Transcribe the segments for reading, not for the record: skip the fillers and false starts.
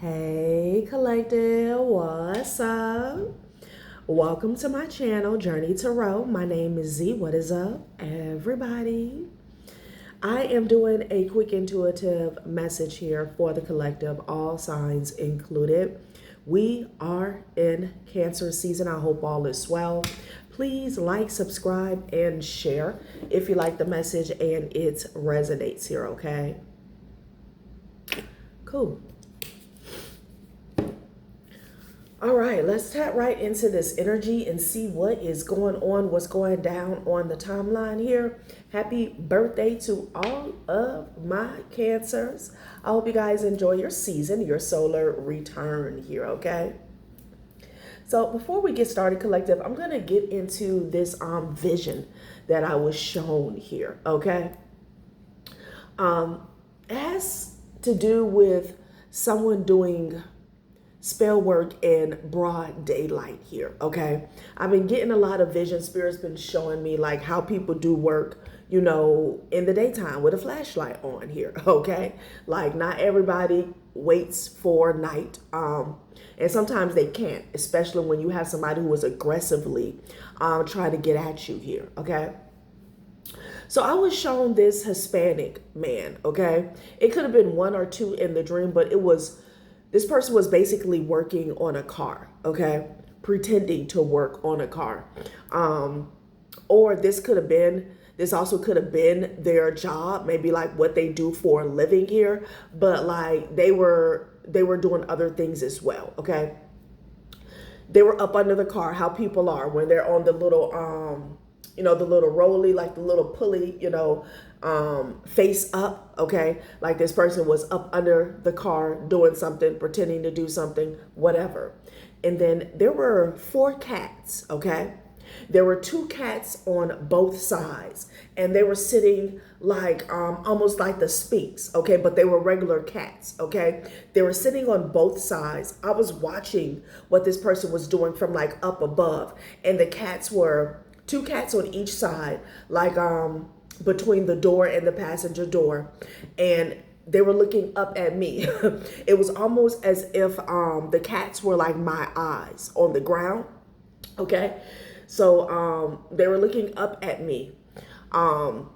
Hey collective, what's up? Welcome to my channel, Journey Tarot. My name is Z. What is up, everybody? I am doing a quick intuitive message here for the collective, all signs included. We are in Cancer season. I hope all is well. Please like, subscribe, and share if you like the message and it resonates here, okay? Cool. All right, let's tap right into this energy and see what is going on, what's going down on the timeline here. Happy birthday to all of my Cancers. I hope you guys enjoy your season, your solar return here, okay? So before we get started, collective, I'm going to get into this vision that I was shown here, okay? It has to do with someone doing spell work in broad daylight here, okay? I've been getting a lot of vision. Spirit's been showing me like how people do work, you know, in the daytime with a flashlight on here, okay? Like not everybody waits for night, and sometimes they can't, especially when you have somebody who is aggressively trying to get at you here, okay? So I was shown this Hispanic man, okay? It could have been one or two in the dream, but this person was basically working on a car, okay? Pretending to work on a car. Or this also could have been their job, maybe like what they do for a living here, but like they were doing other things as well, okay? They were up under the car, how people are when they're on the little the little rolly, like the little pulley, face up, okay? Like this person was up under the car doing something, pretending to do something, whatever. And then there were 4 cats, okay? There were 2 cats on both sides, and they were sitting like almost like the Sphinx, okay? But they were regular cats, okay? They were sitting on both sides. I was watching what this person was doing from like up above, and the cats were 2 cats on each side, like between the door and the passenger door, and they were looking up at me. It was almost as if the cats were like my eyes on the ground, okay? So they were looking up at me. And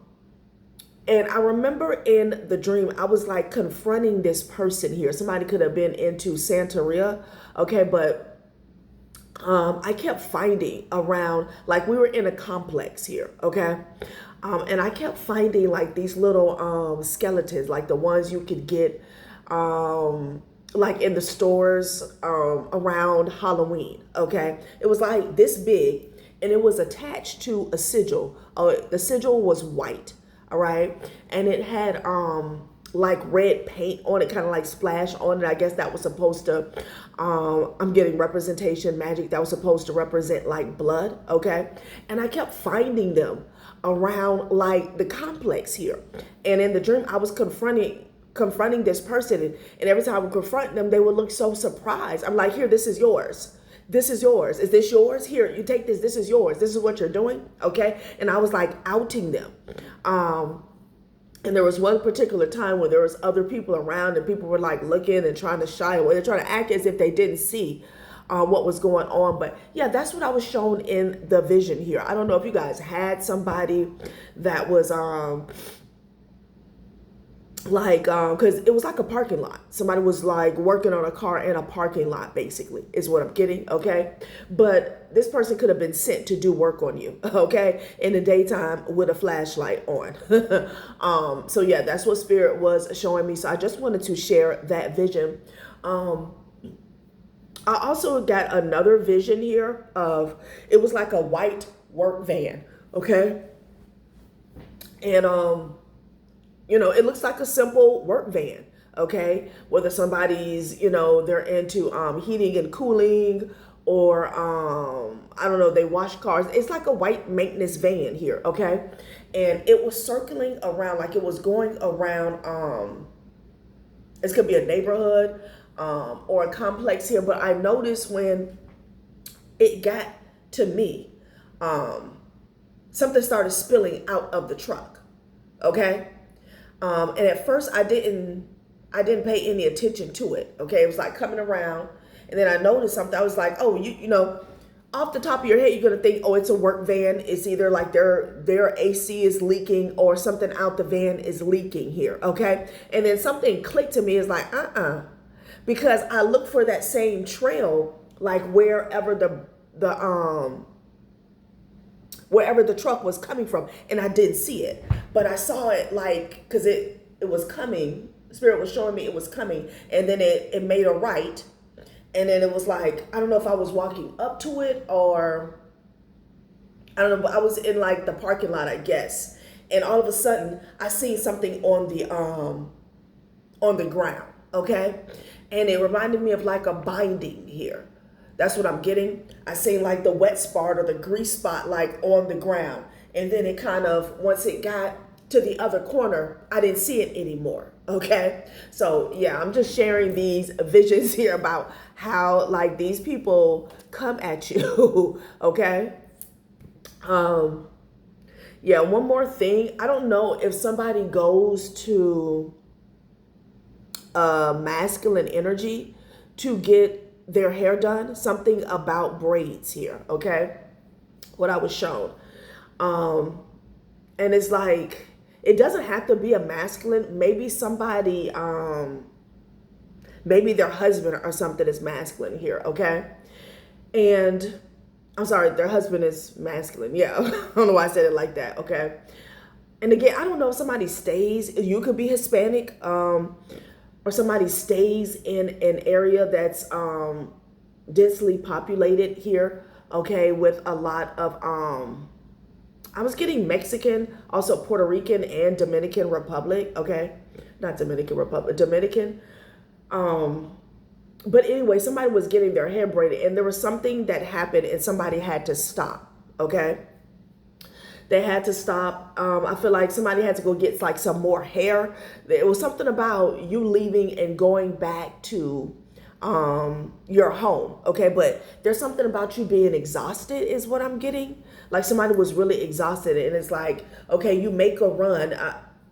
I remember in the dream, I was like confronting this person here. Somebody could have been into Santeria, okay? But I kept finding around, like we were in a complex here, okay? And I kept finding like these little skeletons, like the ones you could get like in the stores around Halloween, okay? It was like this big, and it was attached to a sigil. The sigil was white, all right? And it had like red paint on it, kind of like splash on it. I guess that was supposed to, I'm getting representation magic, that was supposed to represent like blood, okay? And I kept finding them around like the complex here. And in the dream, I was confronting this person, and every time I would confront them, they would look so surprised. I'm like, here, this is yours. This is yours. Is this yours? Here, you take this. This is yours. This is what you're doing, okay? And I was like outing them. And there was one particular time where there was other people around, and people were like looking and trying to shy away. They're trying to act as if they didn't see what was going on. But yeah, that's what I was shown in the vision here. I don't know if you guys had somebody that was because it was like a parking lot. Somebody was like working on a car in a parking lot, basically, is what I'm getting, okay? But this person could have been sent to do work on you, okay, in the daytime with a flashlight on. So yeah, that's what Spirit was showing me. So I just wanted to share that vision. I also got another vision here of, it was like a white work van, okay? And it looks like a simple work van, okay? Whether somebody's, they're into heating and cooling, or I don't know, they wash cars. It's like a white maintenance van here, okay? And it was circling around, like it was going around, it could be a neighborhood or a complex here, but I noticed when it got to me, something started spilling out of the truck, okay? And at first I didn't I didn't pay any attention to it. Okay, it was like coming around, and then I noticed something. I was like, oh, you know, off the top of your head, you're gonna think, oh, it's a work van. It's either like their AC is leaking or something out the van is leaking here. Okay, and then something clicked to me. Is like, because I looked for that same trail, like wherever the truck was coming from, and I didn't see it, but I saw it like because it was coming. Spirit was showing me it was coming, and then it made a right, and then it was like, I don't know if I was walking up to it or I don't know, but I was in like the parking lot, I guess, and all of a sudden I seen something on the ground, okay, and it reminded me of like a binding here. That's what I'm getting. I seen like the wet spot or the grease spot like on the ground. And then it kind of, once it got to the other corner, I didn't see it anymore. Okay. So yeah, I'm just sharing these visions here about how like these people come at you. Okay. Yeah, one more thing. I don't know if somebody goes to masculine energy to get their hair done, something about braids here, okay? What I was shown. And it's like, it doesn't have to be a masculine, maybe somebody, maybe their husband or something is masculine here, okay? And I'm sorry, their husband is masculine. Yeah, I don't know why I said it like that, okay? And again, I don't know if somebody stays, you could be Hispanic, or somebody stays in an area that's densely populated here, okay, with a lot of, I was getting Mexican, also Puerto Rican and Dominican Republic, okay, not Dominican Republic, Dominican. But anyway, somebody was getting their hair braided and there was something that happened and somebody had to stop, okay? They had to stop. I feel like somebody had to go get like some more hair. It was something about you leaving and going back to your home. Okay. But there's something about you being exhausted is what I'm getting. Like somebody was really exhausted and it's like, okay, you make a run.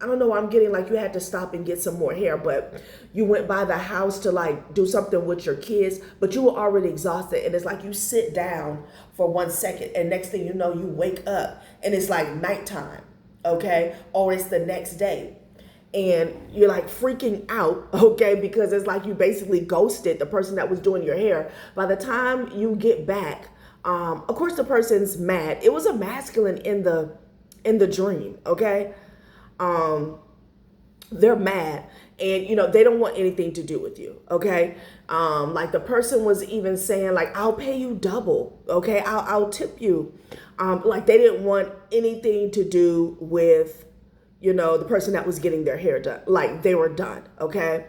I don't know. I'm getting like you had to stop and get some more hair, but you went by the house to like do something with your kids, but you were already exhausted. And it's like you sit down for 1 second and next thing you know, you wake up and it's like nighttime, okay? Or it's the next day and you're like freaking out, okay? Because it's like you basically ghosted the person that was doing your hair. By the time you get back, of course the person's mad. It was a masculine in the dream, okay? They're mad and you know they don't want anything to do with you, okay? Like the person was even saying like, I'll pay you double, okay? I'll tip you. Like they didn't want anything to do with, you know, the person that was getting their hair done. Like they were done, okay?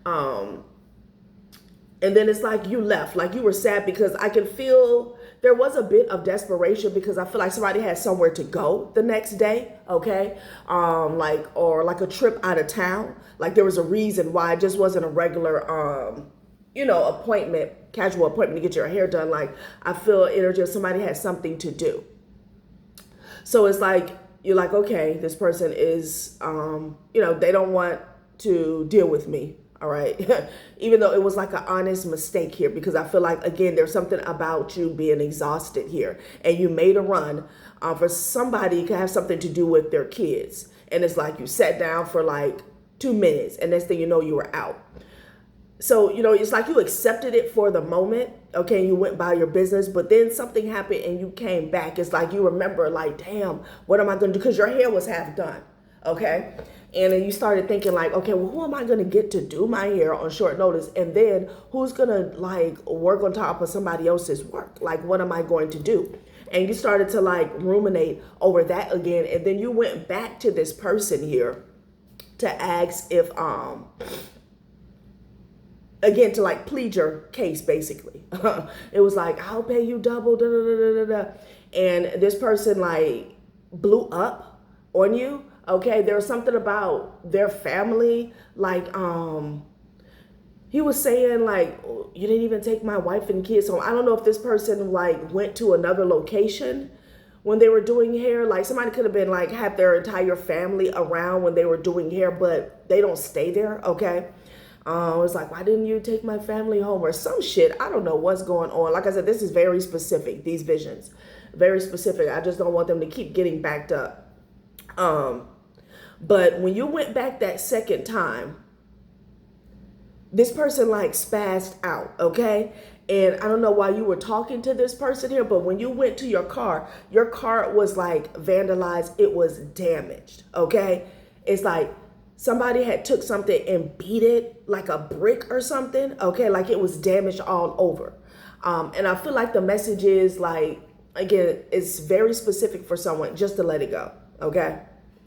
And then it's like you left, like you were sad because I can feel there was a bit of desperation because I feel like somebody had somewhere to go the next day, okay? Or like a trip out of town. Like there was a reason why it just wasn't a regular, you know, appointment, casual appointment to get your hair done. Like I feel energy of somebody had something to do. So it's like, you're like, okay, this person is, you know, they don't want to deal with me. All right. Even though it was like an honest mistake here, because I feel like, again, there's something about you being exhausted here and you made a run for somebody who could have something to do with their kids. And it's like you sat down for like 2 minutes and next thing you know, you were out. So, you know, it's like you accepted it for the moment. Okay. And you went by your business, but then something happened and you came back. It's like you remember like, damn, what am I going to do? Because your hair was half done. Okay. And then you started thinking like, okay, well, who am I going to get to do my hair on short notice? And then who's going to like work on top of somebody else's work? Like, what am I going to do? And you started to like ruminate over that again. And then you went back to this person here to ask if, again, to like plead your case, basically. It was like, I'll pay you double, da, da, da, da, da. And this person like blew up on you. Okay, there was something about their family, like he was saying like, you didn't even take my wife and kids home. I don't know if this person like went to another location when they were doing hair. Like somebody could have been like, have their entire family around when they were doing hair, but they don't stay there, okay? It's like, why didn't you take my family home or some shit? I don't know what's going on. Like I said, this is very specific, these visions. Very specific. I just don't want them to keep getting backed up. But when you went back that second time, this person like spazzed out, okay? And I don't know why you were talking to this person here, but when you went to your car was like vandalized. It was damaged, okay? It's like somebody had took something and beat it like a brick or something, okay? Like it was damaged all over. And I feel like the message is like, again, it's very specific for someone just to let it go, okay?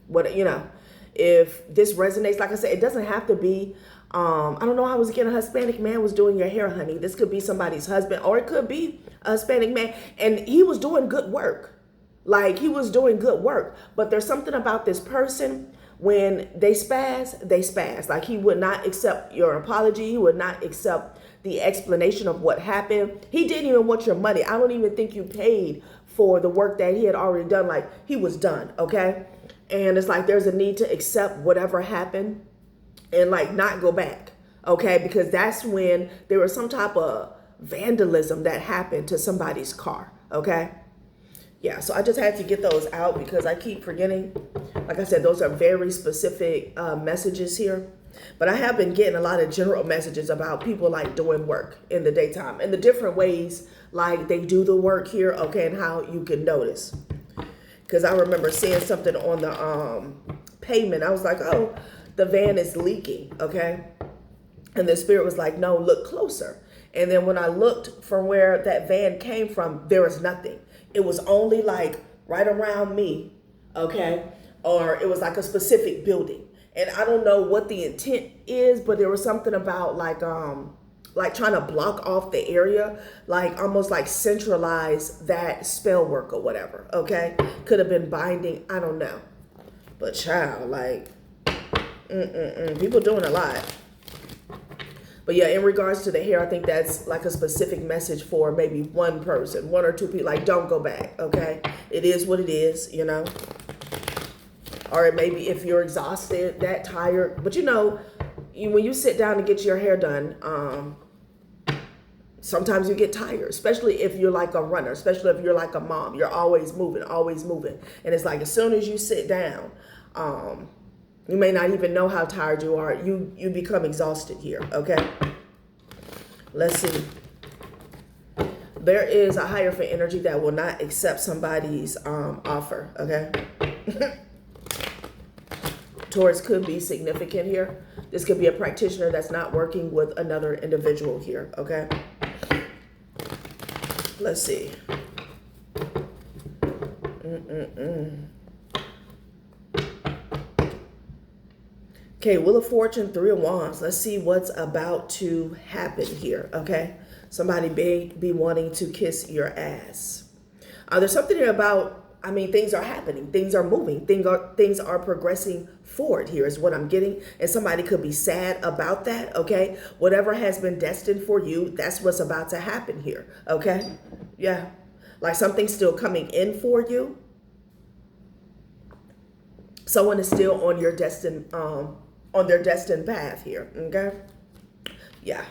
What, you know, if this resonates, like I said, it doesn't have to be, I don't know how I was getting a Hispanic man was doing your hair, honey. This could be somebody's husband, or it could be a Hispanic man, and he was doing good work. Like he was doing good work, but there's something about this person when they spaz. Like he would not accept your apology. He would not accept the explanation of what happened. He didn't even want your money. I don't even think you paid for the work that he had already done. Like he was done, okay? And it's like there's a need to accept whatever happened and like not go back, okay? Because that's when there was some type of vandalism that happened to somebody's car, okay? Yeah, so I just had to get those out because I keep forgetting. Like I said, those are very specific messages here. But I have been getting a lot of general messages about people like doing work in the daytime and the different ways like they do the work here, okay, and how you can notice. Because I remember seeing something on the pavement. I was like, oh, the van is leaking, okay? And the spirit was like, no, look closer. And then when I looked from where that van came from, there was nothing. It was only like right around me, okay? Or it was like a specific building. And I don't know what the intent is, but there was something about like trying to block off the area, like almost like centralize that spell work or whatever, okay? Could have been binding, I don't know. But child, like, people doing a lot. But yeah, in regards to the hair, I think that's like a specific message for maybe one person, one or two people. Like, don't go back, okay? It is what it is, you know? Or maybe if you're exhausted, that tired. But you know, when you sit down to get your hair done, sometimes you get tired, especially if you're like a runner, especially if you're like a mom. You're always moving, always moving. And it's like as soon as you sit down, you may not even know how tired you are. You become exhausted here, okay? Let's see. There is a hierophant energy that will not accept somebody's offer, okay? Taurus could be significant here. This could be a practitioner that's not working with another individual here, okay? Let's see. Okay, Wheel of Fortune, Three of Wands. Let's see what's about to happen here, okay? Somebody be wanting to kiss your ass. There's something here about, I mean, things are happening. Things are moving. Things are progressing forward here is what I'm getting. And somebody could be sad about that, okay? Whatever has been destined for you, that's what's about to happen here, okay? Yeah. Like something's still coming in for you. Someone is still on your destined, on their destined path here, okay? Yeah.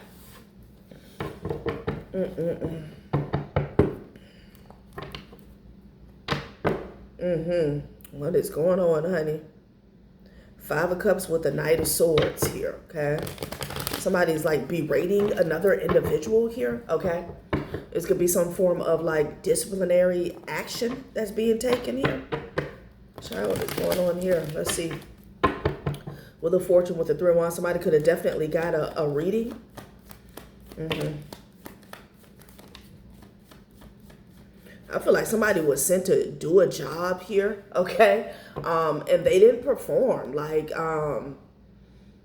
What is going on, honey? Five of Cups with the Knight of Swords here, okay? Somebody's like berating another individual here, okay? This could be some form of like disciplinary action that's being taken here. Child, what is going on here? Let's see. With a Fortune with the Three of Wands, somebody could have definitely got a reading. I feel like somebody was sent to do a job here, okay? And they didn't perform. Like,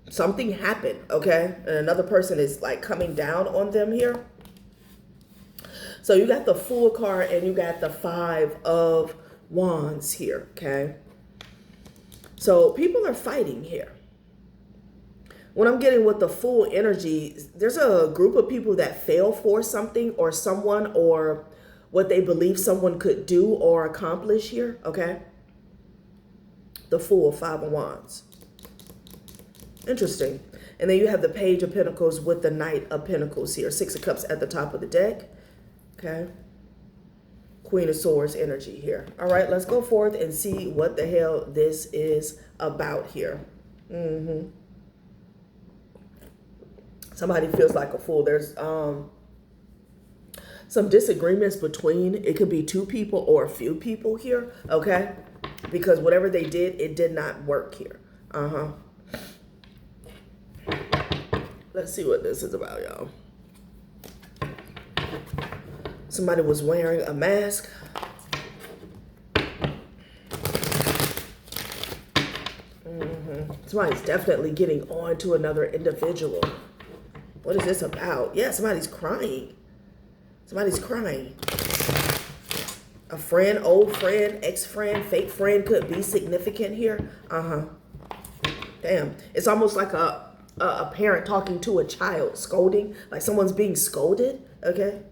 something happened, okay? And another person is like coming down on them here. So you got the Fool card and you got the Five of Wands here, okay? So people are fighting here. When I'm getting with the Fool energy, there's a group of people that fail for something or someone or what they believe someone could do or accomplish here, okay? The Fool, Five of Wands. Interesting. And then you have the Page of Pentacles with the Knight of Pentacles here. Six of Cups at the top of the deck, okay? Queen of Swords energy here. All right, let's go forth and see what the hell this is about here. Somebody feels like a fool. There's some disagreements between, it could be two people or a few people here, okay? Because whatever they did, it did not work here. Let's see what this is about, y'all. Somebody was wearing a mask. Somebody's definitely getting on to another individual. What is this about? Yeah, somebody's crying. Somebody's crying. A friend, old friend, ex-friend, fake friend could be significant here. Damn. It's almost like a parent talking to a child, scolding. Like someone's being scolded, okay?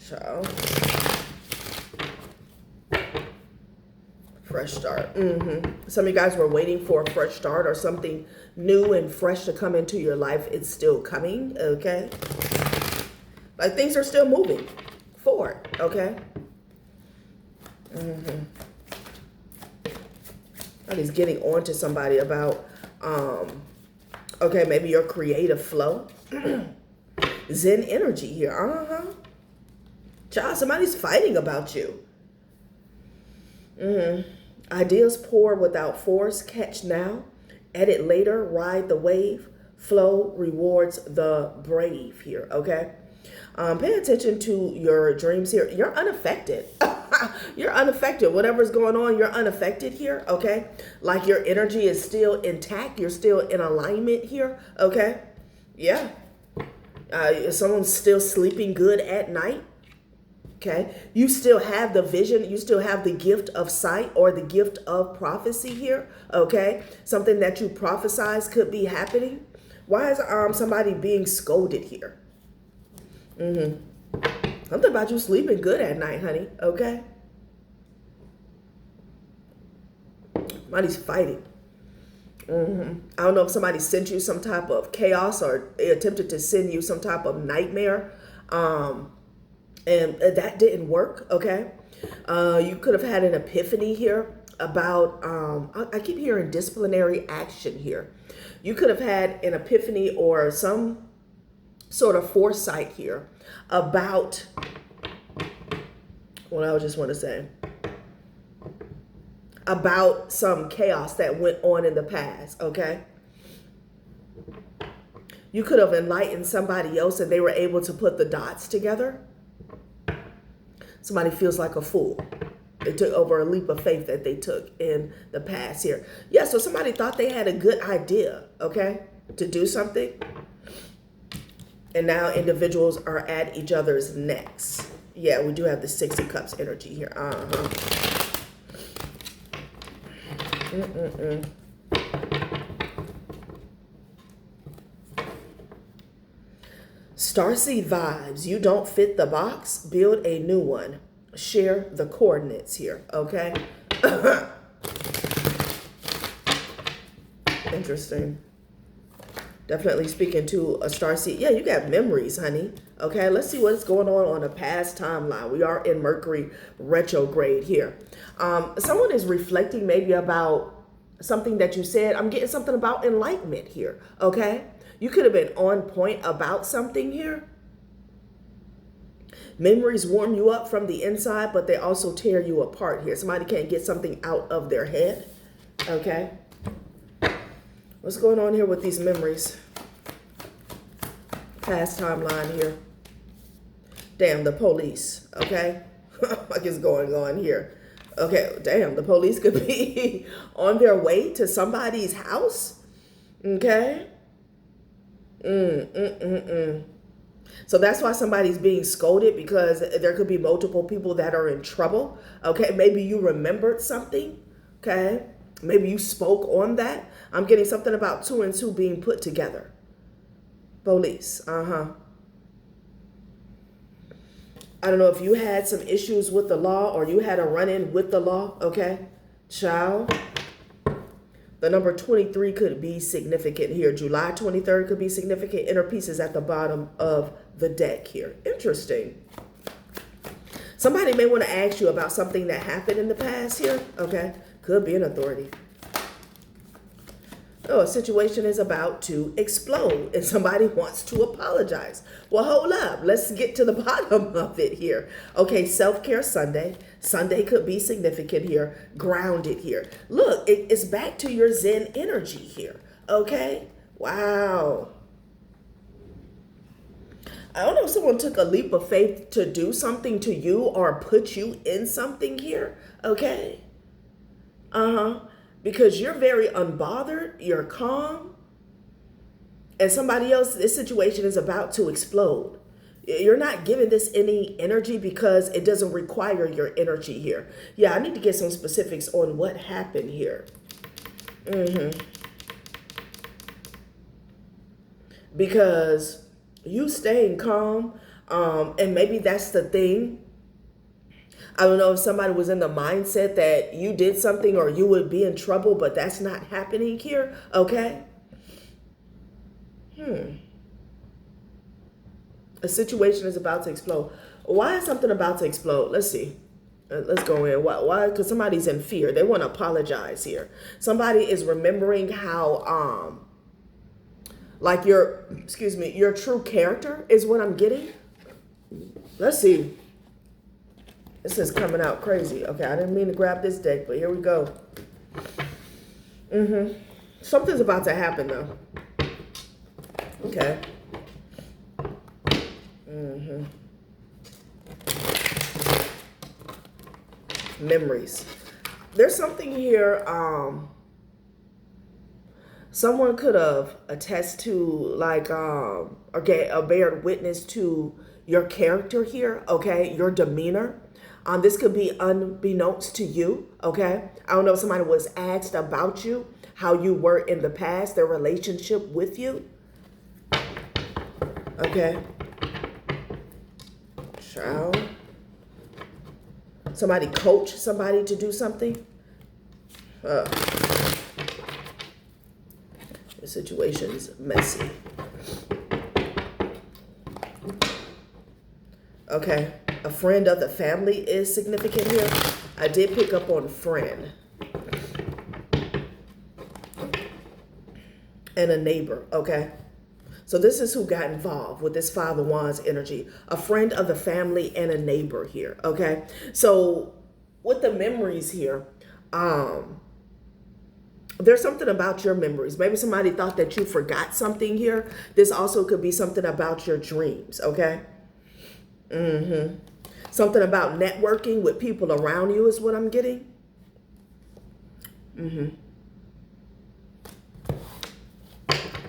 Child. Fresh start. Some of you guys were waiting for a fresh start or something new and fresh to come into your life. It's still coming, okay? Like things are still moving forward, okay? Somebody's getting on to somebody about, okay, maybe your creative flow. Zen energy here, Child, somebody's fighting about you. Ideas pour without force, catch now, edit later, ride the wave, flow rewards the brave here, okay? Pay attention to your dreams here. You're unaffected. You're unaffected. Whatever's going on, you're unaffected here, okay? Like your energy is still intact. You're still in alignment here, okay? Yeah. Someone's still sleeping good at night. Okay, you still have the vision, you still have the gift of sight or the gift of prophecy here, okay? Something that you prophesize could be happening. Why is somebody being scolded here? Something about you sleeping good at night, honey, okay? Somebody's fighting. I don't know if somebody sent you some type of chaos or they attempted to send you some type of nightmare. And that didn't work, okay? You could have had an epiphany here about, I keep hearing disciplinary action here. You could have had an epiphany or some sort of foresight here about, what I just want to say, about some chaos that went on in the past, okay? You could have enlightened somebody else and they were able to put the dots together. Somebody feels like a fool. They took over a leap of faith that they took in the past here. Yeah, so somebody thought they had a good idea, okay, to do something. And now individuals are at each other's necks. Yeah, we do have the Six of Cups energy here. Starseed vibes. You don't fit the box. Build a new one. Share the coordinates here. Okay. Interesting. Definitely speaking to a starseed. Yeah, you got memories, honey. Okay, let's see what's going on a past timeline. We are in Mercury retrograde here. Someone is reflecting maybe about something that you said. I'm getting something about enlightenment here. Okay. You could have been on point about something here. Memories warm you up from the inside, but they also tear you apart here. Somebody can't get something out of their head. Okay. What's going on here with these memories? Past timeline here. Damn, the police. Okay. Like it's going on here. Okay. Damn, the police could be on their way to somebody's house. Okay. So that's why somebody's being scolded, because there could be multiple people that are in trouble. Okay, maybe you remembered something. Okay, Maybe you spoke on that. I'm getting something about 2 and 2 being put together. Police. I don't know if you had some issues with the law or you had a run-in with the law, okay? Child. The number 23 could be significant here. July 23rd could be significant. Inner peace is at the bottom of the deck here. Interesting. Somebody may want to ask you about something that happened in the past here, okay? Could be an authority. Oh, a situation is about to explode and somebody wants to apologize. Well, hold up. Let's get to the bottom of it here. Okay, self-care Sunday. Sunday could be significant here. Grounded here. Look, it's back to your Zen energy here. Okay? Wow. I don't know if someone took a leap of faith to do something to you or put you in something here. Okay? Because you're very unbothered, you're calm, and somebody else, this situation is about to explode. You're not giving this any energy because it doesn't require your energy here. Yeah, I need to get some specifics on what happened here. Because you staying calm, and maybe that's the thing. I don't know if somebody was in the mindset that you did something or you would be in trouble, but that's not happening here, okay? A situation is about to explode. Why is something about to explode? Let's see. Let's go in. Why? Because somebody's in fear. They want to apologize here. Somebody is remembering how, like your true character is what I'm getting. Let's see. This is coming out crazy. Okay, I didn't mean to grab this deck, but here we go. Something's about to happen, though. Okay. Memories. There's something here, someone could have attested to, like, or bear witness to your character here, okay? Your demeanor. This could be unbeknownst to you, okay? I don't know if somebody was asked about you, how you were in the past, their relationship with you. Okay. Child. Somebody coach somebody to do something. The situation's messy. Okay. A friend of the family is significant here. I did pick up on friend. And a neighbor, okay? So this is who got involved with this Five of Wands energy. A friend of the family and a neighbor here, okay? So with the memories here, there's something about your memories. Maybe somebody thought that you forgot something here. This also could be something about your dreams, okay? Something about networking with people around you is what I'm getting.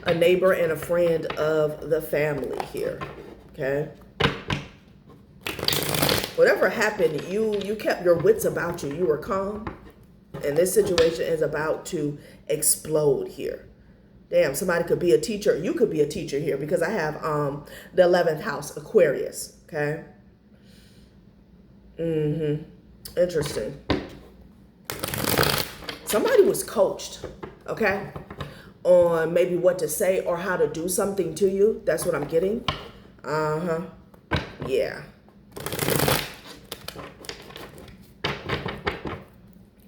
A neighbor and a friend of the family here, okay? Whatever happened, you kept your wits about you. You were calm, and this situation is about to explode here. Damn, somebody could be a teacher. You could be a teacher here because I have the 11th house, Aquarius, okay? Interesting. Somebody was coached, okay, on maybe what to say or how to do something to you. That's what I'm getting. Yeah.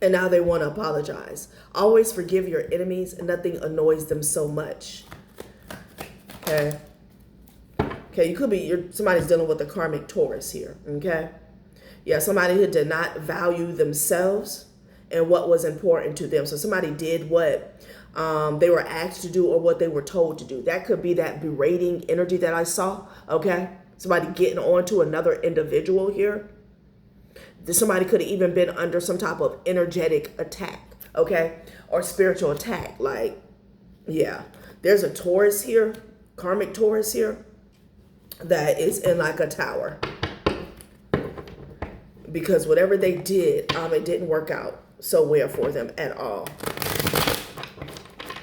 And now they want to apologize. Always forgive your enemies, and nothing annoys them so much. Okay. Okay, you could be, somebody's dealing with a karmic Taurus here, okay? Yeah, somebody who did not value themselves and what was important to them. So somebody did what they were asked to do or what they were told to do. That could be that berating energy that I saw, okay? Somebody getting on to another individual here. Somebody could have even been under some type of energetic attack, okay? Or spiritual attack. Like, yeah. There's a Taurus here, karmic Taurus here, that is in like a tower. because whatever they did, it didn't work out so well for them at all.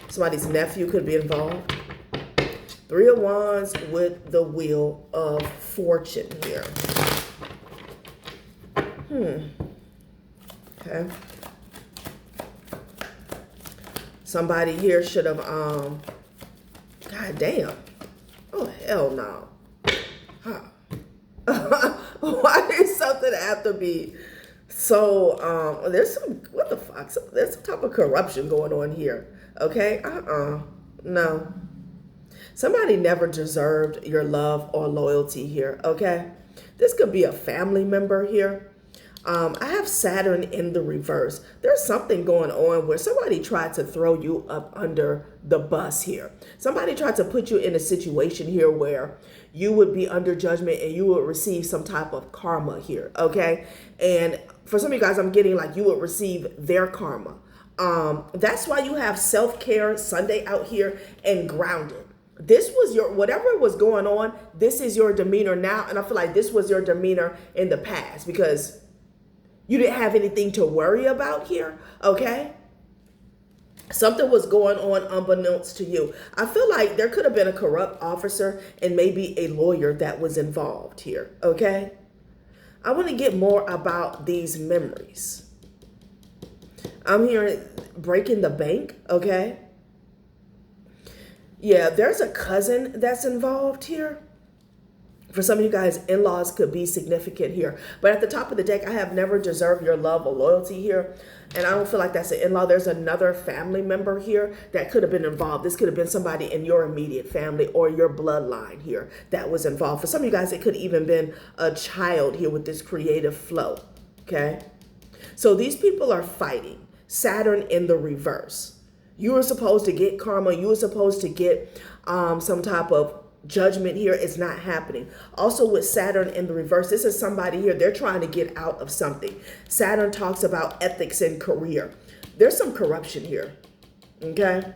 Somebody's nephew could be involved. 3 of Wands with the Wheel of Fortune here. Okay. Somebody here should have, God damn. Oh, hell no. Huh. Why does something have to be so, there's some, what the fuck? There's some type of corruption going on here. Okay? No. Somebody never deserved your love or loyalty here. Okay? This could be a family member here. I have Saturn in the reverse. There's something going on where somebody tried to throw you up under the bus here. Somebody tried to put you in a situation here where you would be under judgment and you would receive some type of karma here, okay? And for some of you guys, I'm getting like you would receive their karma. That's why you have self-care Sunday out here and grounded. This was your, whatever was going on, this is your demeanor now. And I feel like this was your demeanor in the past because you didn't have anything to worry about here, okay? Something was going on unbeknownst to you. I feel like there could have been a corrupt officer and maybe a lawyer that was involved here, okay? I want to get more about these memories. I'm hearing breaking the bank, okay? Yeah, there's a cousin that's involved here. For some of you guys, in-laws could be significant here. But at the top of the deck, I have never deserved your love or loyalty here. And I don't feel like that's an in-law. There's another family member here that could have been involved. This could have been somebody in your immediate family or your bloodline here that was involved. For some of you guys, it could have even been a child here with this creative flow, okay? So these people are fighting. Saturn in the reverse. You were supposed to get karma. You were supposed to get some type of judgment here. Is not happening. Also with Saturn in the reverse, this is somebody here, they're trying to get out of something. Saturn talks about ethics and career. There's some corruption here, okay?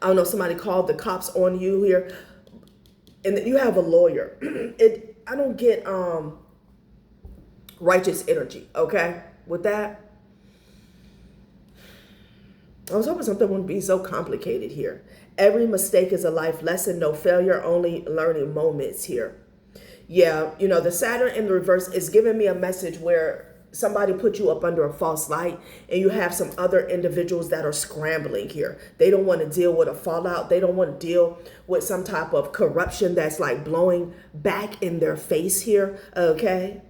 I don't know, somebody called the cops on you here, and you have a lawyer. I don't get righteous energy, okay, with that. I was hoping something wouldn't be so complicated here. Every mistake is a life lesson, no failure, only learning moments here. Yeah, you know, the Saturn in the reverse is giving me a message where somebody put you up under a false light and you have some other individuals that are scrambling here. They don't want to deal with a fallout. They don't want to deal with some type of corruption that's like blowing back in their face here, okay?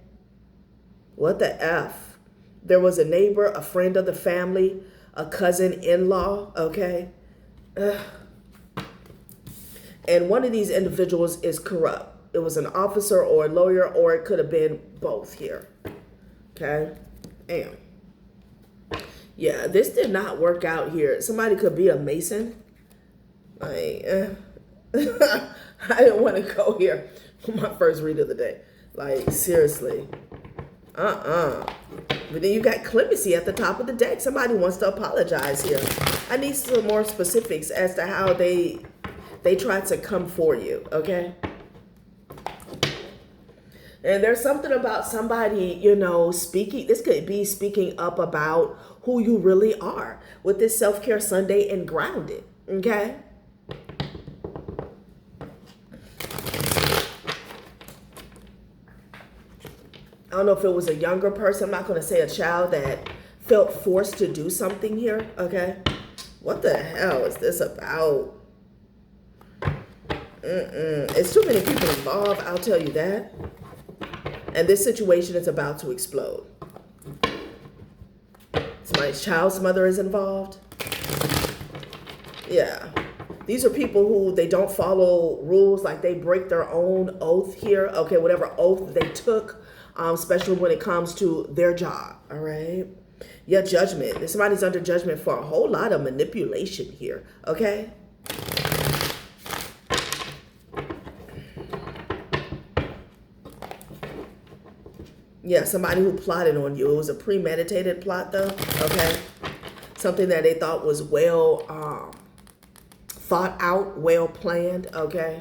What the F? There was a neighbor, a friend of the family, a cousin-in-law, okay? And one of these individuals is corrupt. It was an officer or a lawyer, or it could have been both here. Okay? Damn. Yeah, this did not work out here. Somebody could be a Mason. I didn't want to go here for my first read of the day. Like, seriously. But then you got clemency at the top of the deck. Somebody wants to apologize here. I need some more specifics as to how they tried to come for you, okay? And there's something about somebody, you know, speaking. This could be speaking up about who you really are with this self-care Sunday and grounded, okay? I don't know if it was a younger person. I'm not going to say a child that felt forced to do something here, okay? What the hell is this about? It's too many people involved, I'll tell you that. And this situation is about to explode. Somebody's child's mother is involved. Yeah. These are people who they don't follow rules, like they break their own oath here. Okay, whatever oath they took, especially when it comes to their job, all right? Yeah, judgment. Somebody's under judgment for a whole lot of manipulation here, okay? Yeah, somebody who plotted on you. It was a premeditated plot, though, okay? Something that they thought was well thought out, well planned, okay?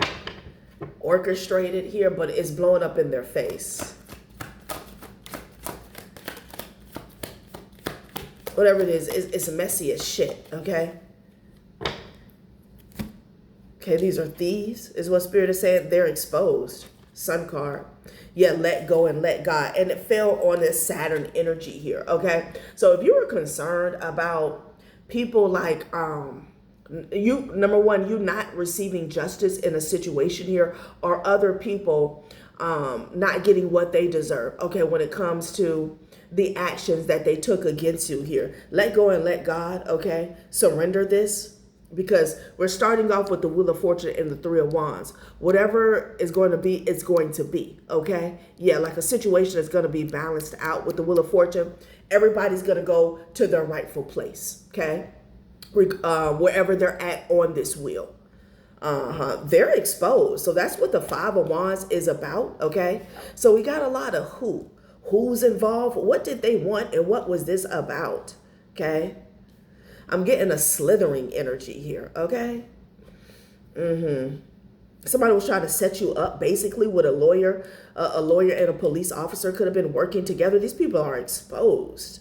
Orchestrated here, but it's blowing up in their face. Whatever it is, it's messy as shit, okay? Okay, these are thieves, is what Spirit is saying. They're exposed. Sun card. Yeah, let go and let God. And it fell on this Saturn energy here, okay? So if you were concerned about people like, you, number one, you not receiving justice in a situation here, or other people not getting what they deserve, okay, when it comes to the actions that they took against you here. Let go and let God, okay? Surrender this. Because we're starting off with the Wheel of Fortune and the Three of Wands. Whatever is going to be, it's going to be, okay? Yeah, like a situation is going to be balanced out with the Wheel of Fortune. Everybody's going to go to their rightful place, okay? Wherever they're at on this wheel. They're exposed. So that's what the Five of Wands is about, okay? So we got a lot of who's involved, what did they want, and what was this about, okay? I'm getting a slithering energy here, okay? Somebody was trying to set you up, basically, with a lawyer. A lawyer and a police officer could have been working together. These people are exposed.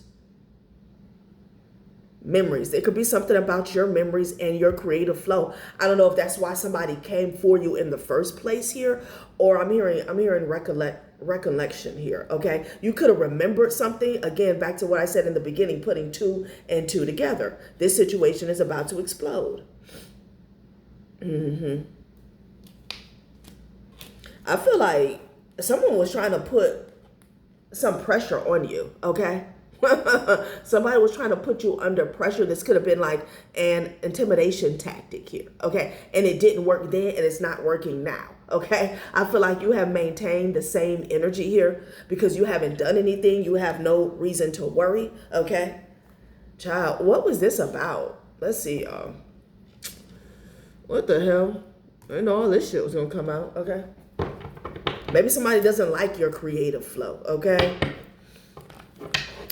Memories. There could be something about your memories and your creative flow. I don't know if that's why somebody came for you in the first place here, or I'm hearing recollection here, okay? You could have remembered something. Again, back to what I said in the beginning, putting two and two together. This situation is about to explode. I feel like someone was trying to put some pressure on you, okay? Somebody was trying to put you under pressure. This could have been like an intimidation tactic here, okay? And it didn't work then, and it's not working now, okay? I feel like you have maintained the same energy here because you haven't done anything. You have no reason to worry, okay? Child, what was this about? Let's see, what the hell? I didn't know all this shit was gonna come out, okay? Maybe somebody doesn't like your creative flow, okay?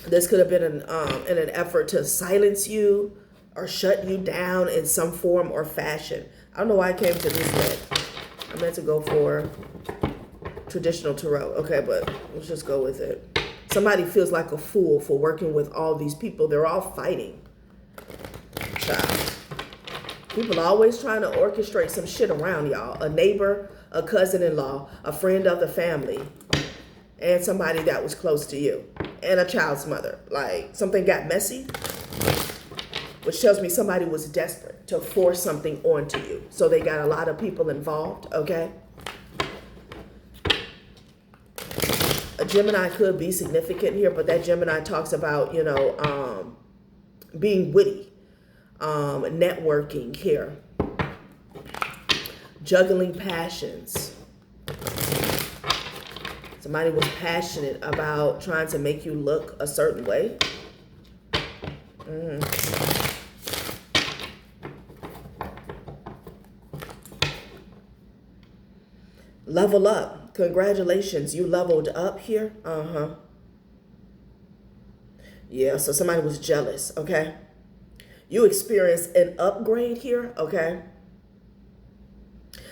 This could have been in an effort to silence you or shut you down in some form or fashion. I don't know why I came to this deck. I meant to go for traditional tarot. Okay, but let's just go with it. Somebody feels like a fool for working with all these people. They're all fighting. Child. People are always trying to orchestrate some shit around y'all. A neighbor, a cousin-in-law, a friend of the family, and somebody that was close to you, and a child's mother. Like, something got messy, which tells me somebody was desperate to force something onto you. So they got a lot of people involved, okay? A Gemini could be significant here, but that Gemini talks about, you know, being witty, networking here, juggling passions. Somebody was passionate about trying to make you look a certain way. Level up. Congratulations, you leveled up here. Yeah, so somebody was jealous, okay? You experienced an upgrade here, okay?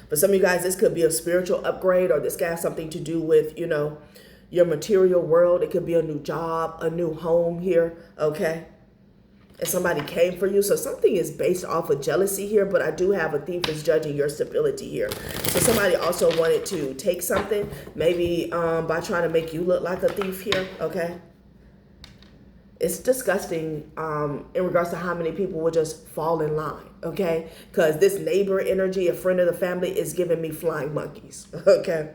For some of you guys, this could be a spiritual upgrade, or this could have something to do with, you know, your material world. It could be a new job, a new home here, okay? And somebody came for you. So something is based off of jealousy here, but I do have a thief is judging your stability here. So somebody also wanted to take something, maybe by trying to make you look like a thief here, okay? It's disgusting in regards to how many people will just fall in line, okay? Because this neighbor energy, a friend of the family, is giving me flying monkeys, okay?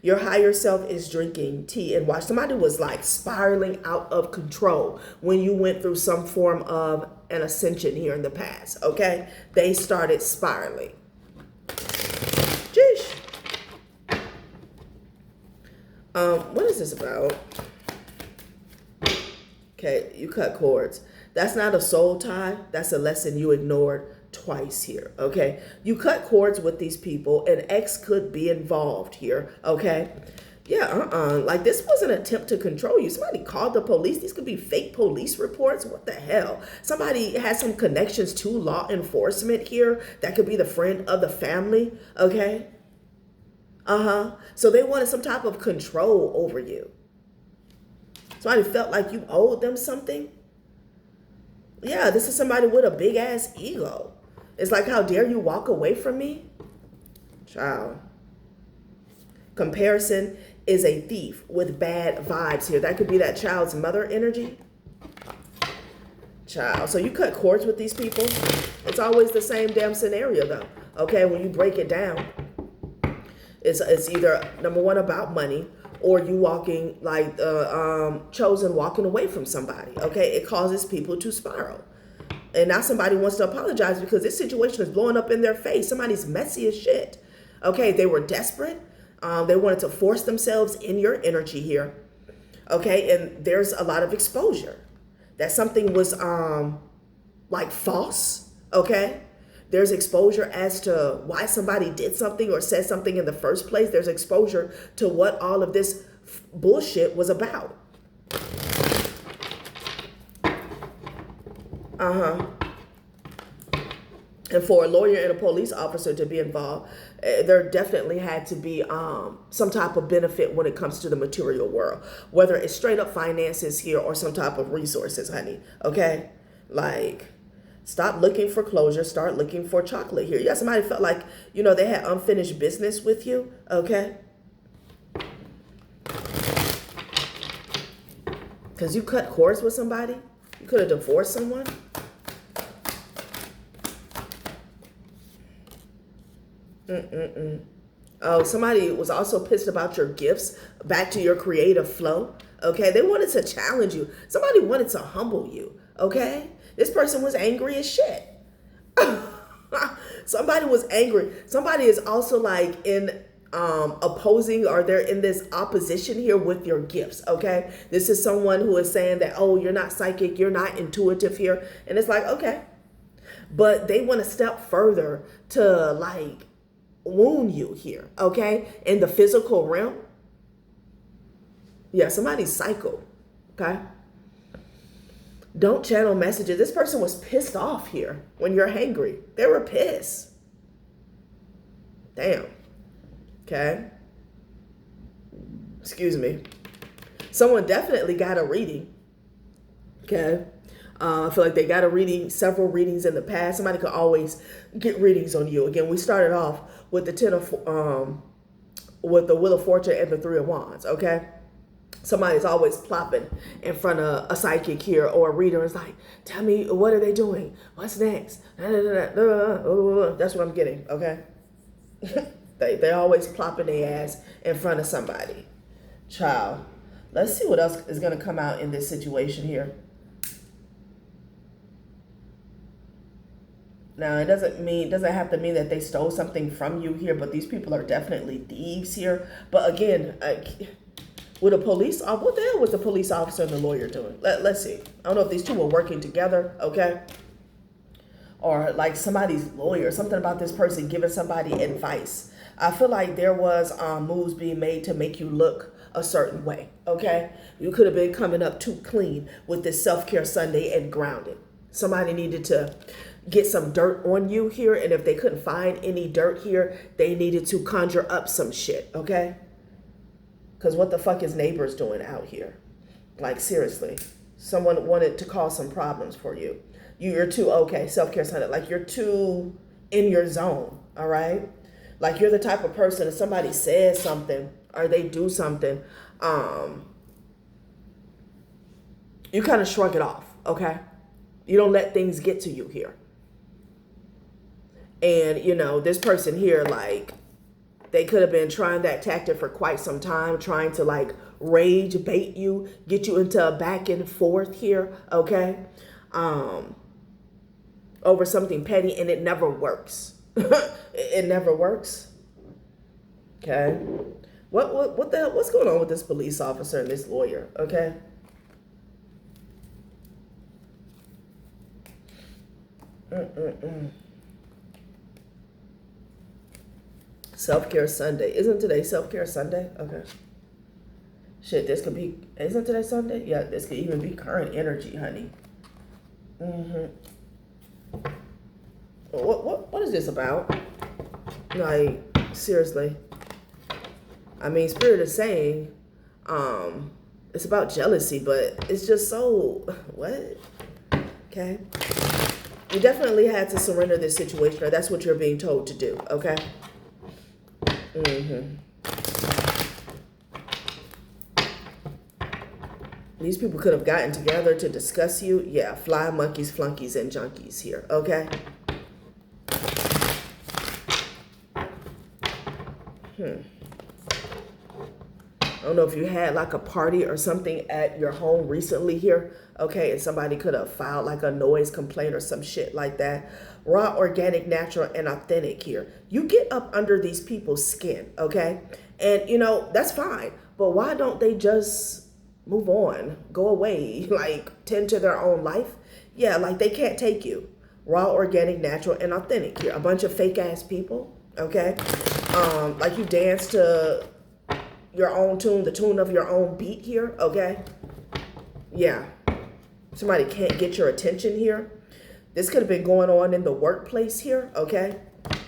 Your higher self is drinking tea and watch. Somebody was like spiraling out of control when you went through some form of an ascension here in the past, okay? They started spiraling. Jeez. What is this about? Okay, you cut cords. That's not a soul tie. That's a lesson you ignored twice here, okay? You cut cords with these people. An ex could be involved here, okay? Yeah, like this was an attempt to control you. Somebody called the police. These could be fake police reports. What the hell? Somebody has some connections to law enforcement here. That could be the friend of the family, okay? So they wanted some type of control over you. Somebody felt like you owed them something. Yeah, this is somebody with a big ass ego. It's like, how dare you walk away from me? Child. Comparison is a thief with bad vibes here. That could be that child's mother energy. Child. So you cut cords with these people. It's always the same damn scenario though. Okay, when you break it down, it's either number one about money, or you walking like chosen walking away from somebody. Okay, it causes people to spiral. And now somebody wants to apologize because this situation is blowing up in their face. Somebody's messy as shit. Okay, they were desperate. They wanted to force themselves in your energy here. Okay, and there's a lot of exposure that something was like false. Okay, there's exposure as to why somebody did something or said something in the first place. There's exposure to what all of this bullshit was about. And for a lawyer and a police officer to be involved, there definitely had to be some type of benefit when it comes to the material world, whether it's straight up finances here or some type of resources, honey. Okay, like, stop looking for closure, start looking for chocolate here. Yeah, somebody felt like, you know, they had unfinished business with you. Okay, because you cut cords with somebody. You could have divorced someone. Oh, somebody was also pissed about your gifts, back to your creative flow. Okay, they wanted to challenge you. Somebody wanted to humble you. Okay, this person was angry as shit. Somebody was angry. Somebody is also like in opposing, or they're in this opposition here with your gifts. Okay, this is someone who is saying that, oh, you're not psychic, you're not intuitive here, and it's like, okay, but they want to step further to like wound you here, okay, in the physical realm. Yeah, somebody's psycho. Okay, don't channel messages. This person was pissed off here. When you're hangry, they were pissed. Damn. Okay, excuse me. Someone definitely got a reading. Okay, I feel like they got a reading, several readings in the past. Somebody could always get readings on you. Again, we started off with the with the Wheel of Fortune and the Three of Wands. Okay, somebody's always plopping in front of a psychic here or a reader. It's like, tell me, what are they doing? What's next? That's what I'm getting. Okay, they always plopping their ass in front of somebody. Child, let's see what else is gonna come out in this situation here. Now, it doesn't have to mean that they stole something from you here, but these people are definitely thieves here. But again, with a police, what the hell was the police officer and the lawyer doing? Let's see. I don't know if these two were working together, okay? Or like somebody's lawyer, something about this person giving somebody advice. I feel like there was moves being made to make you look a certain way, okay? You could have been coming up too clean with this self-care Sunday and grounded. Somebody needed to get some dirt on you here, and if they couldn't find any dirt here, they needed to conjure up some shit, okay? Because what the fuck is neighbors doing out here? Like, seriously. Someone wanted to cause some problems for you. You're too, okay, self-care Sunday, like you're too in your zone, all right? Like you're the type of person, if somebody says something or they do something, you kind of shrug it off, okay? You don't let things get to you here. And, you know, this person here, like, they could have been trying that tactic for quite some time, trying to, like, rage bait you, get you into a back and forth here, okay? Over something petty, and it never works. It never works. Okay? What the hell? What's going on with this police officer and this lawyer, okay? Self-care Sunday. Isn't today Self-care Sunday? Okay. Shit, this could be, isn't today Sunday? Yeah, this could even be current energy, honey. What is this about? Like, seriously. I mean, Spirit is saying, it's about jealousy, but it's just so, what? Okay. You definitely had to surrender this situation, or that's what you're being told to do, okay? These people could have gotten together to discuss you. Yeah, fly monkeys, flunkies, and junkies here, okay? I don't know if you had like a party or something at your home recently here, okay, and somebody could have filed like a noise complaint or some shit like that. Raw, organic, natural, and authentic here. You get up under these people's skin, okay? And, you know, that's fine. But why don't they just move on, go away, like tend to their own life? Yeah, like they can't take you. Raw, organic, natural, and authentic here. A bunch of fake ass people, okay? Like you dance to your own tune, the tune of your own beat here, okay? Yeah. Somebody can't get your attention here. This could have been going on in the workplace here, okay?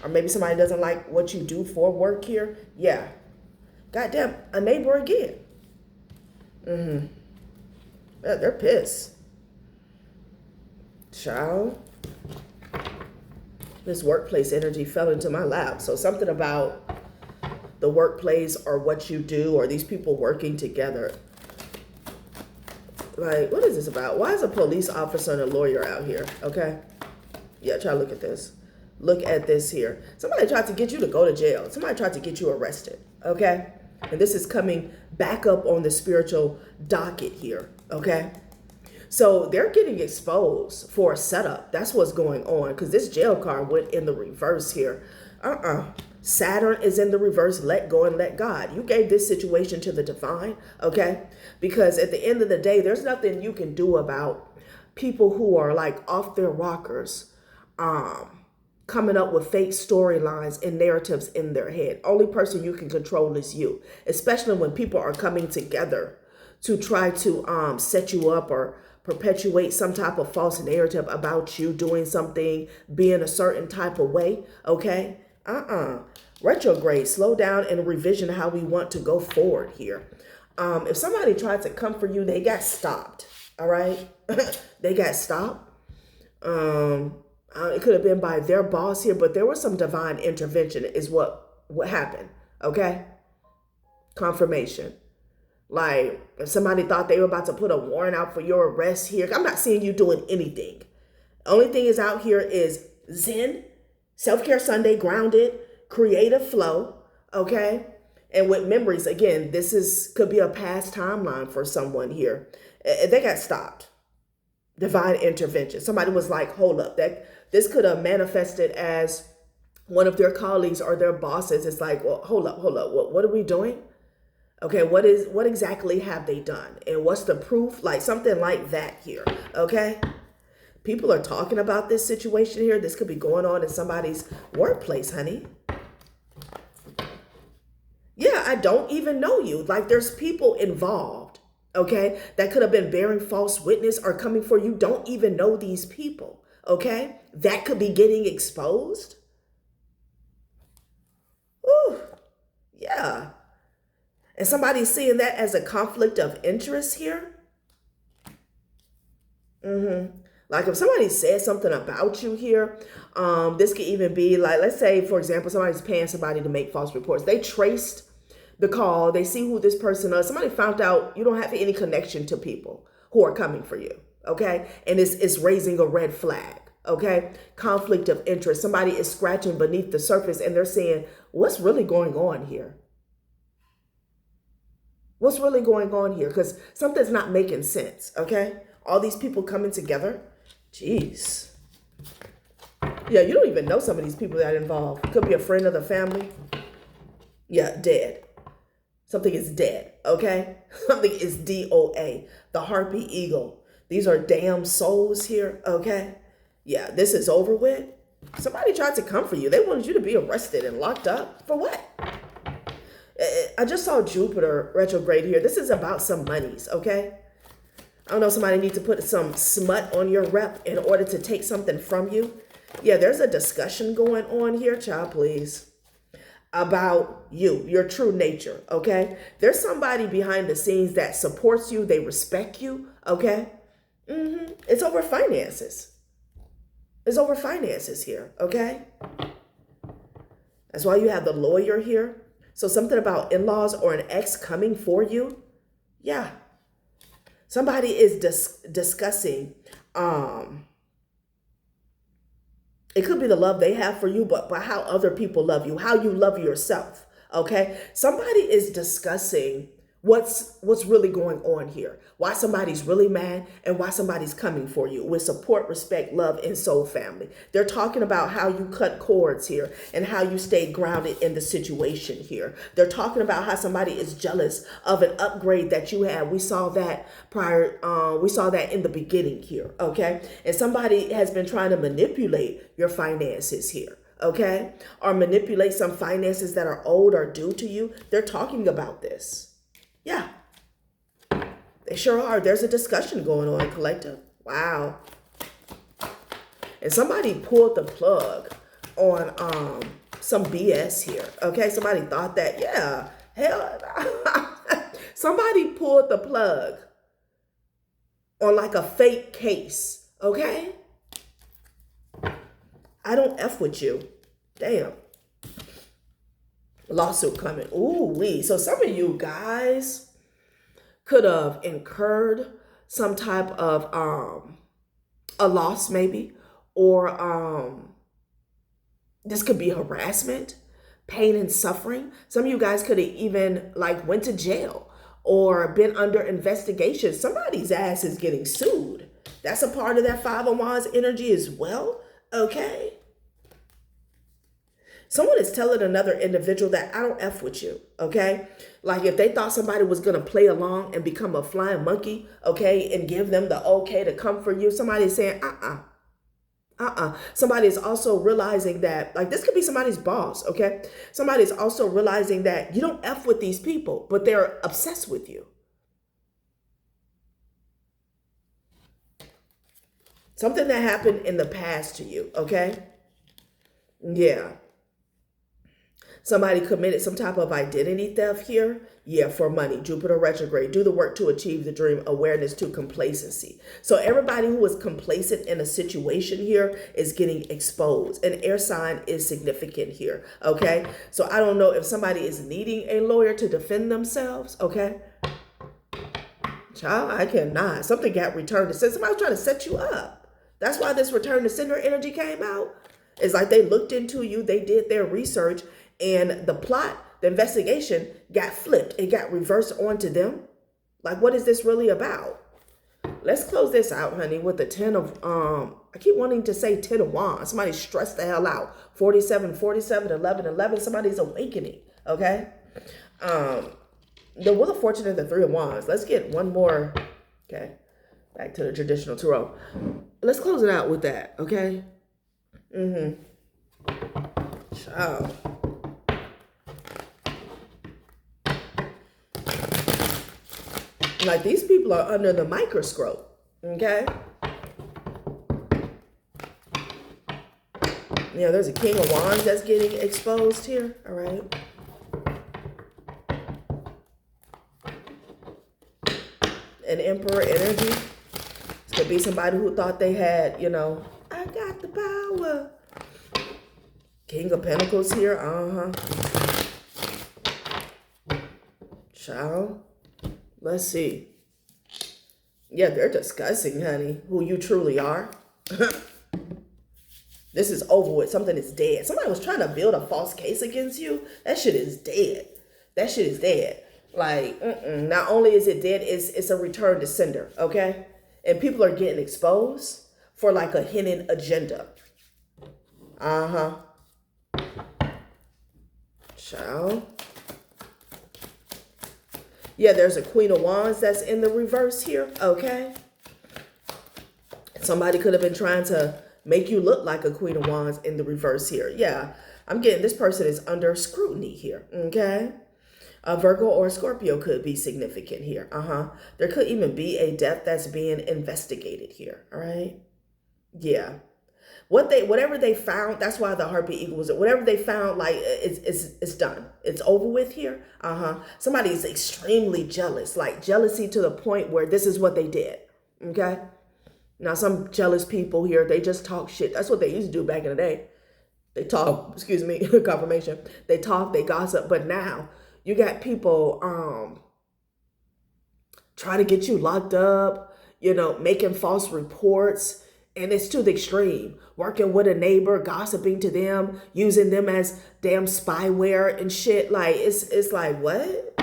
Or maybe somebody doesn't like what you do for work here. Yeah. Goddamn, a neighbor again. Yeah, they're pissed. Child. This workplace energy fell into my lap. So something about the workplace or what you do or these people working together. Like, what is this about? Why is a police officer and a lawyer out here? Okay. Yeah, try to look at this. Look at this here. Somebody tried to get you to go to jail. Somebody tried to get you arrested. Okay. And this is coming back up on the spiritual docket here. Okay. So they're getting exposed for a setup. That's what's going on, because this jail card went in the reverse here. Saturn is in the reverse. Let go and let God. You gave this situation to the divine, okay? Because at the end of the day, there's nothing you can do about people who are like off their rockers, coming up with fake storylines and narratives in their head. Only person you can control is you, especially when people are coming together to try to set you up or perpetuate some type of false narrative about you doing something, being a certain type of way, okay? Retrograde, slow down and revision how we want to go forward here. If somebody tried to come for you, they got stopped, all right? They got stopped. It could have been by their boss here, but there was some divine intervention is what happened, okay? Confirmation. Like, if somebody thought they were about to put a warrant out for your arrest here, I'm not seeing you doing anything. The only thing is out here is Zen, Self-Care Sunday, grounded, creative flow, okay? And with memories, again, could be a past timeline for someone here. They got stopped. Divine intervention. Somebody was like, hold up, this could have manifested as one of their colleagues or their bosses. It's like, well, hold up. What are we doing? Okay, what exactly have they done? And what's the proof? Like something like that here, okay? People are talking about this situation here. This could be going on in somebody's workplace, honey. Yeah, I don't even know you. Like there's people involved, okay? That could have been bearing false witness or coming for you. Don't even know these people, okay? That could be getting exposed. Ooh, yeah. And somebody's seeing that as a conflict of interest here. Like if somebody says something about you here, this could even be like, let's say, for example, somebody's paying somebody to make false reports. They traced the call. They see who this person is. Somebody found out you don't have any connection to people who are coming for you, okay? And it's raising a red flag, okay? Conflict of interest. Somebody is scratching beneath the surface and they're saying, what's really going on here? What's really going on here? Because something's not making sense, okay? All these people coming together. Jeez. Yeah, you don't even know some of these people that are involved. Could be a friend of the family. Yeah, dead. Something is dead, okay? Something is DOA. The harpy eagle. These are damn souls here, okay? Yeah, this is over with. Somebody tried to come for you. They wanted you to be arrested and locked up. For what? I just saw Jupiter retrograde here. This is about some monies, okay? I don't know, somebody needs to put some smut on your rep in order to take something from you. Yeah, there's a discussion going on here, child, please, about you, your true nature, okay? There's somebody behind the scenes that supports you. They respect you, okay? It's over finances. It's over finances here, okay? That's why you have the lawyer here. So something about in-laws or an ex coming for you. Yeah. Somebody is discussing, it could be the love they have for you, but how other people love you, how you love yourself, okay? Somebody is discussing what's really going on here, why somebody's really mad and why somebody's coming for you with support, respect, love, and soul family. They're talking about how you cut cords here and how you stayed grounded in the situation here. They're talking about how somebody is jealous of an upgrade that you had. We saw that we saw that in the beginning here, okay? And somebody has been trying to manipulate your finances here, okay? Or manipulate some finances that are owed or due to you. They're talking about this. Yeah, they sure are. There's a discussion going on, collective. Wow. And somebody pulled the plug on some BS here. Okay, somebody thought that, yeah, hell, somebody pulled the plug on like a fake case. Okay, I don't F with you. Damn. Lawsuit coming. Ooh wee. So some of you guys could have incurred some type of a loss maybe, or this could be harassment, pain and suffering. Some of you guys could have even like went to jail or been under investigation. Somebody's ass is getting sued. That's a part of that Five of Wands energy as well. Okay. Someone is telling another individual that I don't F with you, okay? Like if they thought somebody was going to play along and become a flying monkey, okay, and give them the okay to come for you, somebody is saying, Somebody is also realizing that, like this could be somebody's boss, okay? Somebody is also realizing that you don't F with these people, but they're obsessed with you. Something that happened in the past to you, okay? Yeah. Somebody committed some type of identity theft here. Yeah, for money. Jupiter retrograde. Do the work to achieve the dream. Awareness to complacency. So everybody who was complacent in a situation here is getting exposed. An air sign is significant here. Okay. So I don't know if somebody is needing a lawyer to defend themselves. Okay. Child, I cannot. Something got returned to sender. Somebody was trying to set you up. That's why this return to sender energy came out. It's like they looked into you. They did their research. And the plot, the investigation got flipped. It got reversed onto them. Like, what is this really about? Let's close this out, honey, with the 10 of, I keep wanting to say 10 of Wands. Somebody stressed the hell out. 47, 47, 11, 11. Somebody's awakening, okay? The Wheel of Fortune and the 3 of Wands. Let's get one more, okay? Back to the traditional tarot. Let's close it out with that, okay? Ciao. Like these people are under the microscope, okay? Yeah, there's a King of Wands that's getting exposed here, all right? An Emperor energy. This could be somebody who thought they had, you know, I got the power. King of Pentacles here, Child. Let's see. Yeah, they're discussing, honey, who you truly are. This is over with. Something is dead. Somebody was trying to build a false case against you. That shit is dead. That shit is dead. Like, not only is it dead, it's a return to sender, okay? And people are getting exposed for like a hidden agenda. Child. Yeah, there's a Queen of Wands that's in the reverse here, okay? Somebody could have been trying to make you look like a Queen of Wands in the reverse here. Yeah, I'm getting this person is under scrutiny here, okay? A Virgo or a Scorpio could be significant here, There could even be a death that's being investigated here, all right? Yeah. Whatever they found, that's why the Harpy Eagle was, whatever they found, like, it's done. It's over with here. Somebody is extremely jealous, like jealousy to the point where this is what they did, okay? Now, some jealous people here, they just talk shit. That's what they used to do back in the day. They talk, excuse me, confirmation. They talk, they gossip. But now you got people try to get you locked up, making false reports. And it's to the extreme. Working with a neighbor, gossiping to them, using them as damn spyware and shit. Like, it's like, what?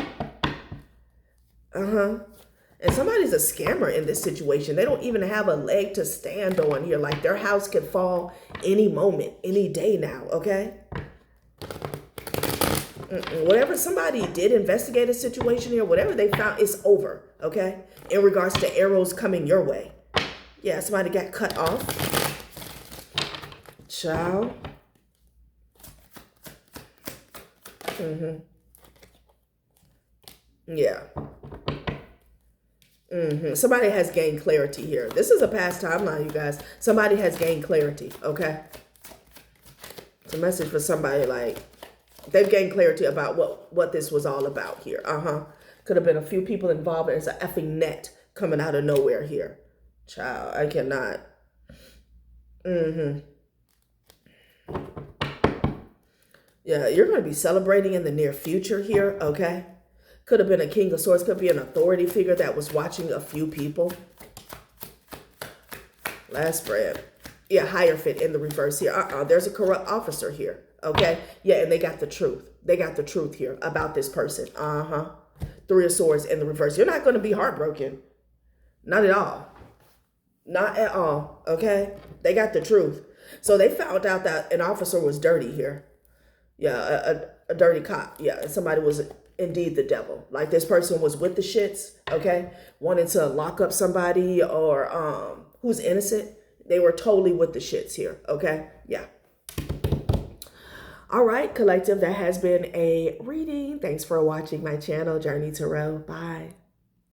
And somebody's a scammer in this situation. They don't even have a leg to stand on here. Like, their house could fall any moment, any day now, okay? Whatever somebody did investigate a situation here, whatever they found, it's over, okay? In regards to arrows coming your way. Yeah, somebody got cut off. Child. Yeah. Somebody has gained clarity here. This is a past timeline, you guys. Somebody has gained clarity, okay? It's a message for somebody, like, they've gained clarity about what this was all about here. Could have been a few people involved, and it's an effing net coming out of nowhere here. Child, I cannot. Yeah, you're going to be celebrating in the near future here, okay? Could have been a King of Swords. Could be an authority figure that was watching a few people. Last spread. Yeah, Hierophant in the reverse here. There's a corrupt officer here, okay? Yeah, and they got the truth. They got the truth here about this person. Three of Swords in the reverse. You're not going to be heartbroken. Not at all. Not at all, okay? They got the truth. So they found out that an officer was dirty here. Yeah, a dirty cop. Yeah, somebody was indeed the devil. Like, this person was with the shits, okay? Wanted to lock up somebody or who's innocent. They were totally with the shits here, okay? Yeah. All right, collective, that has been a reading. Thanks for watching my channel, Journey Tarot. Bye.